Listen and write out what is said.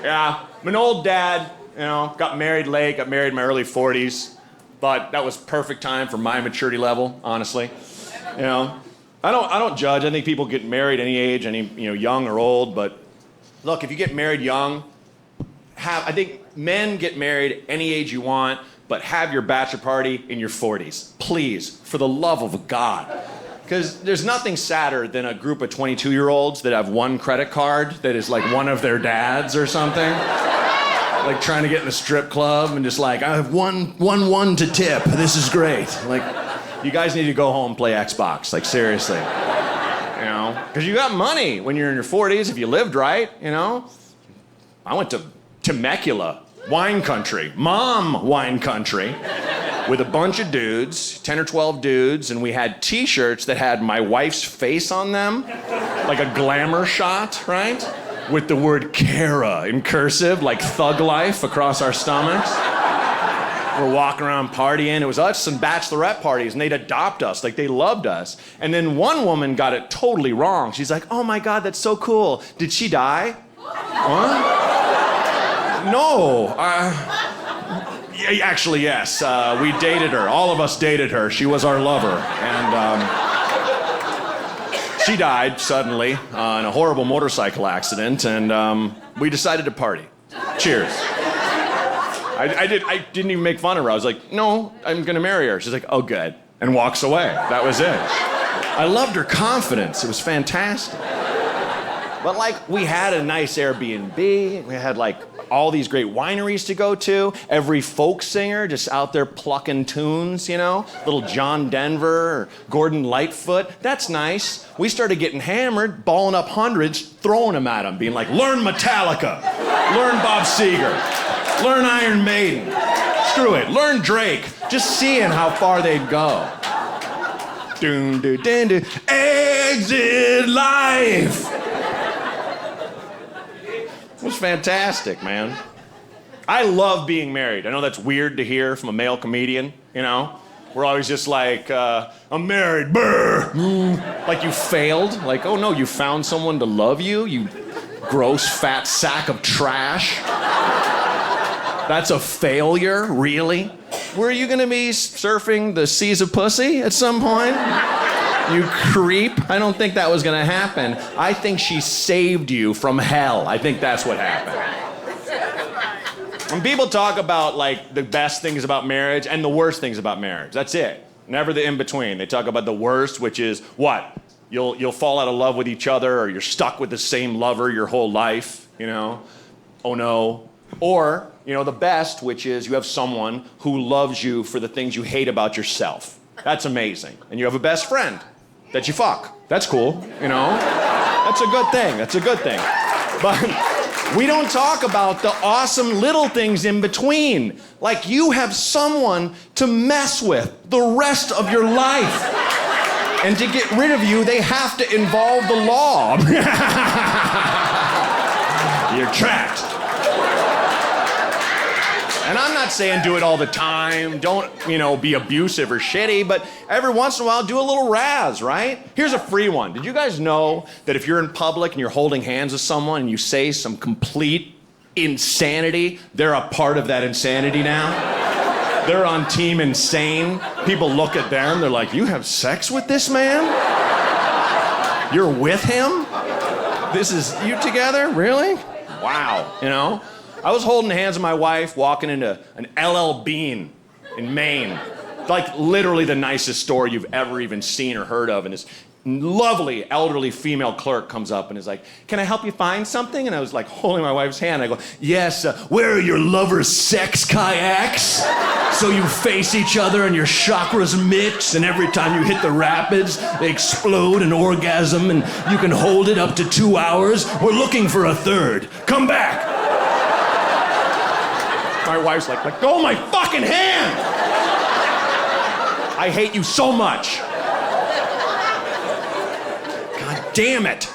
Yeah, I'm an old dad, got married late, got married in my early 40s. But that was perfect time for my maturity level, honestly. I don't judge. I think people get married any age, young or old. But look, if you get married young, I think men get married any age you want, but have your bachelor party in your 40s. Please, for the love of God. Because there's nothing sadder than a group of 22-year-olds that have one credit card that is like one of their dads or something. Like trying to get in a strip club and just like, I have one to tip. This is great. Like, you guys need to go home and play Xbox. Like, seriously. Because you got money when you're in your 40s if you lived right, I went to Temecula, wine country, mom wine country, with a bunch of dudes, 10 or 12 dudes, and we had t-shirts that had my wife's face on them, like a glamour shot, right? With the word Kara in cursive, like thug life across our stomachs. We're walking around partying. It was us some bachelorette parties, and they'd adopt us, like they loved us. And then one woman got it totally wrong. She's like, oh my God, that's so cool. Did she die? What? No. Actually, yes. We dated her. All of us dated her. She was our lover. And she died suddenly in a horrible motorcycle accident, and we decided to party. Cheers. I didn't even make fun of her. I was like, no, I'm gonna marry her. She's like, oh, good. And walks away. That was it. I loved her confidence. It was fantastic. But like, we had a nice Airbnb. We had like all these great wineries to go to. Every folk singer just out there plucking tunes, Little John Denver or Gordon Lightfoot. That's nice. We started getting hammered, balling up hundreds, throwing them at them, being like, learn Metallica, learn Bob Seger, learn Iron Maiden. Screw it, learn Drake. Just seeing how far they'd go. Doom, doo, doo, doo. Exit life. It was fantastic, man. I love being married. I know that's weird to hear from a male comedian, We're always just like, I'm married, brr. Like you failed. Like, oh no, you found someone to love you, you gross fat sack of trash. That's a failure, really? Were you gonna be surfing the seas of pussy at some point? You creep. I don't think that was gonna happen. I think she saved you from hell. I think that's what happened. When people talk about like the best things about marriage and the worst things about marriage, that's it. Never the in-between. They talk about the worst, which is what? You'll fall out of love with each other, or you're stuck with the same lover your whole life, Oh no. Or, the best, which is you have someone who loves you for the things you hate about yourself. That's amazing. And you have a best friend that you fuck. That's cool, That's a good thing. That's a good thing. But we don't talk about the awesome little things in between. Like you have someone to mess with the rest of your life. And to get rid of you, they have to involve the law. You're trapped. And I'm not saying do it all the time. Don't, be abusive or shitty, but every once in a while, do a little razz, right? Here's a free one. Did you guys know that if you're in public and you're holding hands with someone and you say some complete insanity, they're a part of that insanity now? They're on Team Insane. People look at them, they're like, you have sex with this man? You're with him? This is you together? Really? Wow, I was holding hands with my wife walking into an LL Bean in Maine. Like literally the nicest store you've ever even seen or heard of. And this lovely elderly female clerk comes up and is like, can I help you find something? And I was like holding my wife's hand. I go, yes, where are your lovers' sex kayaks? So you face each other and your chakras mix, and every time you hit the rapids, they explode and orgasm, and you can hold it up to 2 hours. We're looking for a third. Come back. My wife's like, let go of my fucking hand! I hate you so much. God damn it.